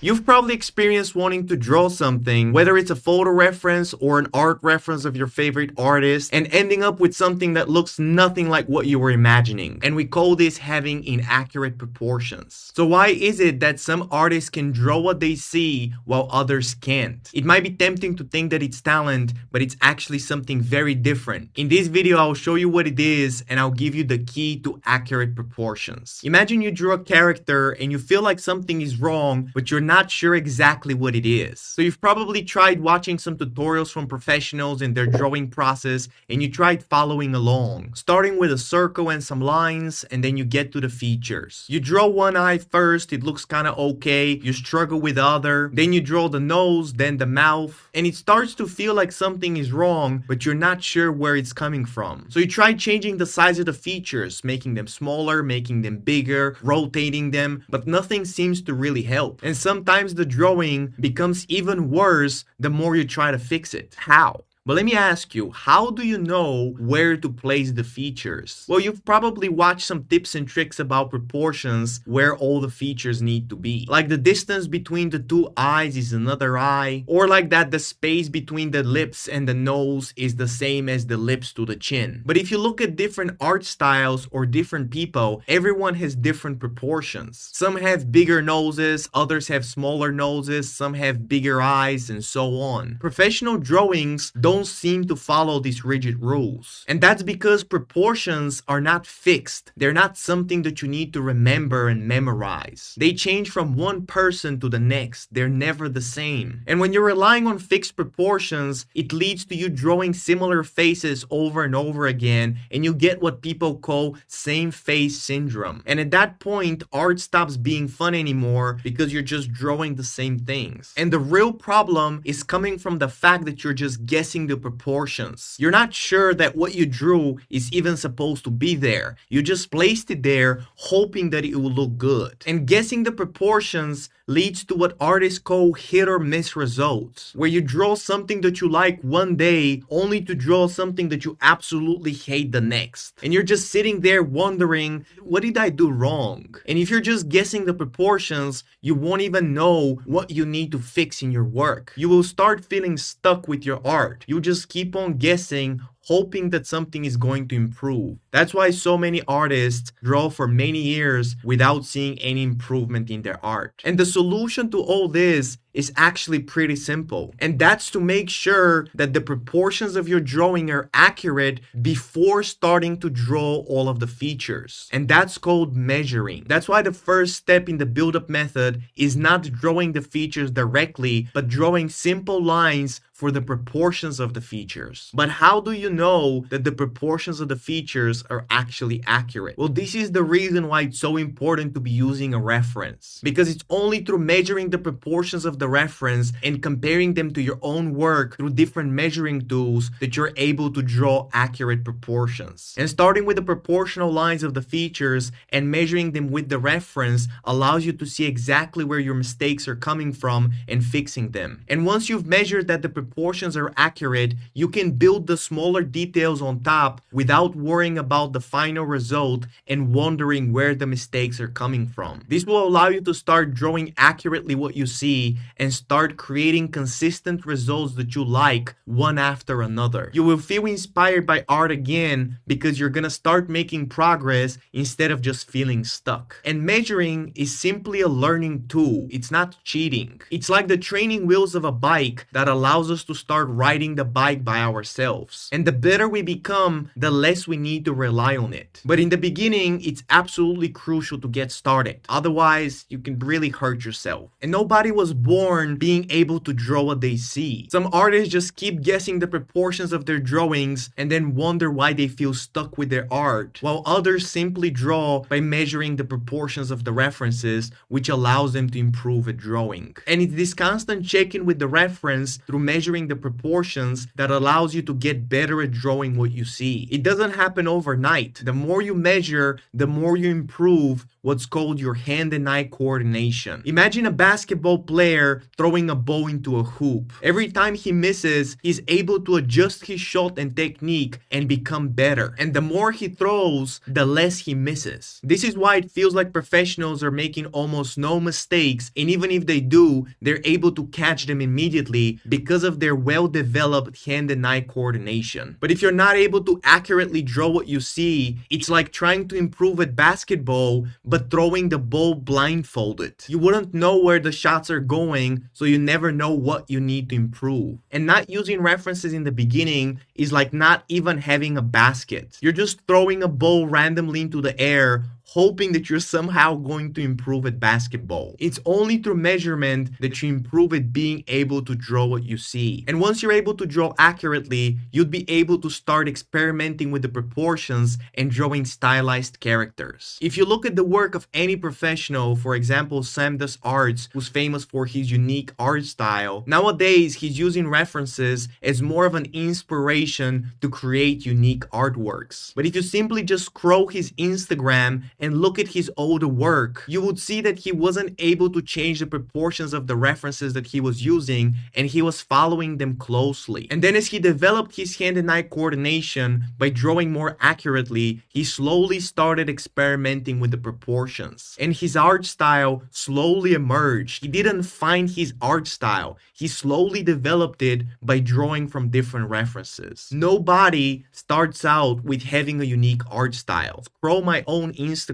You've probably experienced wanting to draw something, whether it's a photo reference or an art reference of your favorite artist, and ending up with something that looks nothing like what you were imagining. And we call this having inaccurate proportions. So why is it that some artists can draw what they see while others can't? It might be tempting to think that it's talent, but it's actually something very different. In this video, I'll show you what it is, and I'll give you the key to accurate proportions. Imagine you drew a character and you feel like something is wrong, but you're not sure exactly what it is. So you've probably tried watching some tutorials from professionals in their drawing process, and you tried following along, starting with a circle and some lines, and then you get to the features. You draw one eye first, it looks kind of okay, you struggle with the other, then you draw the nose, then the mouth, and it starts to feel like something is wrong, but you're not sure where it's coming from. So you try changing the size of the features, making them smaller, making them bigger, rotating them, but nothing seems to really help. And sometimes the drawing becomes even worse the more you try to fix it. How? But let me ask you, how do you know where to place the features? Well, you've probably watched some tips and tricks about proportions where all the features need to be. Like the distance between the two eyes is another eye, or like that the space between the lips and the nose is the same as the lips to the chin. But if you look at different art styles or different people, everyone has different proportions. Some have bigger noses, others have smaller noses, some have bigger eyes, and so on. Professional drawings don't seem to follow these rigid rules. And that's because proportions are not fixed. They're not something that you need to remember and memorize. They change from one person to the next. They're never the same. And when you're relying on fixed proportions, it leads to you drawing similar faces over and over again, and you get what people call same face syndrome. And at that point, art stops being fun anymore because you're just drawing the same things. And the real problem is coming from the fact that you're just guessing the proportions. You're not sure that what you drew is even supposed to be there. You just placed it there hoping that it will look good. And guessing the proportions leads to what artists call hit or miss results, where you draw something that you like one day only to draw something that you absolutely hate the next. And you're just sitting there wondering, what did I do wrong? And if you're just guessing the proportions, you won't even know what you need to fix in your work. You will start feeling stuck with your art. You just keep on guessing, hoping that something is going to improve. That's why so many artists draw for many years without seeing any improvement in their art. And the solution to all this is actually pretty simple. And that's to make sure that the proportions of your drawing are accurate before starting to draw all of the features. And that's called measuring. That's why the first step in the build-up method is not drawing the features directly, but drawing simple lines for the proportions of the features. But how do you know that the proportions of the features are actually accurate? Well, this is the reason why it's so important to be using a reference. Because it's only through measuring the proportions of the reference and comparing them to your own work through different measuring tools that you're able to draw accurate proportions. And starting with the proportional lines of the features and measuring them with the reference allows you to see exactly where your mistakes are coming from and fixing them. And once you've measured that the proportions are accurate, you can build the smaller details on top without worrying about the final result and wondering where the mistakes are coming from. This will allow you to start drawing accurately what you see and start creating consistent results that you like one after another. You will feel inspired by art again because you're gonna start making progress instead of just feeling stuck. And measuring is simply a learning tool. It's not cheating. It's like the training wheels of a bike that allows us to start riding the bike by ourselves. And the better we become, the less we need to rely on it. But in the beginning, it's absolutely crucial to get started. Otherwise, you can really hurt yourself. And nobody was born being able to draw what they see. Some artists just keep guessing the proportions of their drawings and then wonder why they feel stuck with their art, while others simply draw by measuring the proportions of the references, which allows them to improve at drawing. And it's this constant check-in with the reference through measuring the proportions that allows you to get better better at drawing what you see. It doesn't happen overnight. The more you measure, the more you improve what's called your hand and eye coordination. Imagine a basketball player throwing a ball into a hoop. Every time he misses, he's able to adjust his shot and technique and become better. And the more he throws, the less he misses. This is why it feels like professionals are making almost no mistakes, and even if they do, they're able to catch them immediately because of their well-developed hand and eye coordination. But if you're not able to accurately draw what you see, it's like trying to improve at basketball but throwing the ball blindfolded. You wouldn't know where the shots are going, so you never know what you need to improve. And not using references in the beginning is like not even having a basket. You're just throwing a ball randomly into the air, hoping that you're somehow going to improve at basketball. It's only through measurement that you improve at being able to draw what you see. And once you're able to draw accurately, you'd be able to start experimenting with the proportions and drawing stylized characters. If you look at the work of any professional, for example Sam Does Arts, who's famous for his unique art style, nowadays he's using references as more of an inspiration to create unique artworks. But if you simply just scroll his Instagram and look at his older work, you would see that he wasn't able to change the proportions of the references that he was using, and he was following them closely. And then as he developed his hand and eye coordination by drawing more accurately, he slowly started experimenting with the proportions. And his art style slowly emerged. He didn't find his art style. He slowly developed it by drawing from different references. Nobody starts out with having a unique art style. Scroll my own Instagram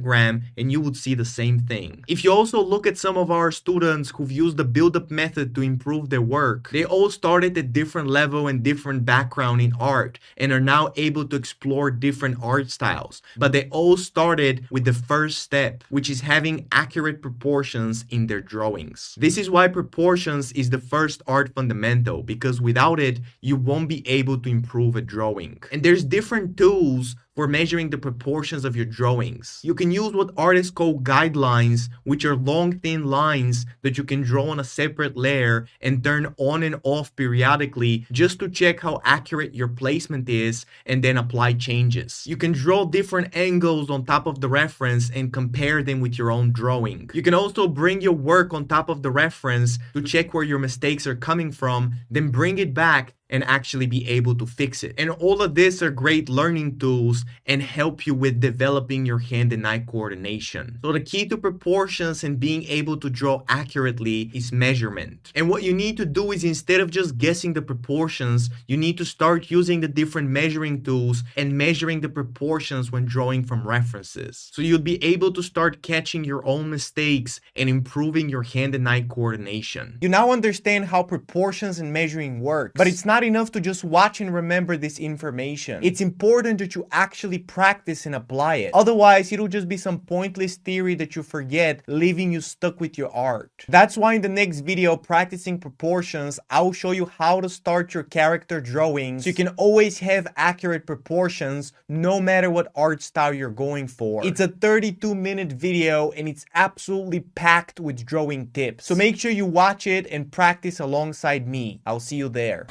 and you would see the same thing. If you also look at some of our students who've used the build-up method to improve their work, they all started at different level and different background in art and are now able to explore different art styles. But they all started with the first step, which is having accurate proportions in their drawings. This is why proportions is the first art fundamental, because without it, you won't be able to improve a drawing. And there's different tools for measuring the proportions of your drawings. You can use what artists call guidelines, which are long thin lines that you can draw on a separate layer and turn on and off periodically just to check how accurate your placement is and then apply changes. You can draw different angles on top of the reference and compare them with your own drawing. You can also bring your work on top of the reference to check where your mistakes are coming from, then bring it back and actually be able to fix it. And all of this are great learning tools and help you with developing your hand and eye coordination. So the key to proportions and being able to draw accurately is measurement. And what you need to do is, instead of just guessing the proportions, you need to start using the different measuring tools and measuring the proportions when drawing from references. So you'll be able to start catching your own mistakes and improving your hand and eye coordination. You now understand how proportions and measuring works, but it's not enough to just watch and remember this information. It's important that you actually practice and apply it. Otherwise, it'll just be some pointless theory that you forget, leaving you stuck with your art. That's why in the next video, Practicing Proportions, I'll show you how to start your character drawing so you can always have accurate proportions no matter what art style you're going for. It's a 32-minute video and it's absolutely packed with drawing tips. So make sure you watch it and practice alongside me. I'll see you there.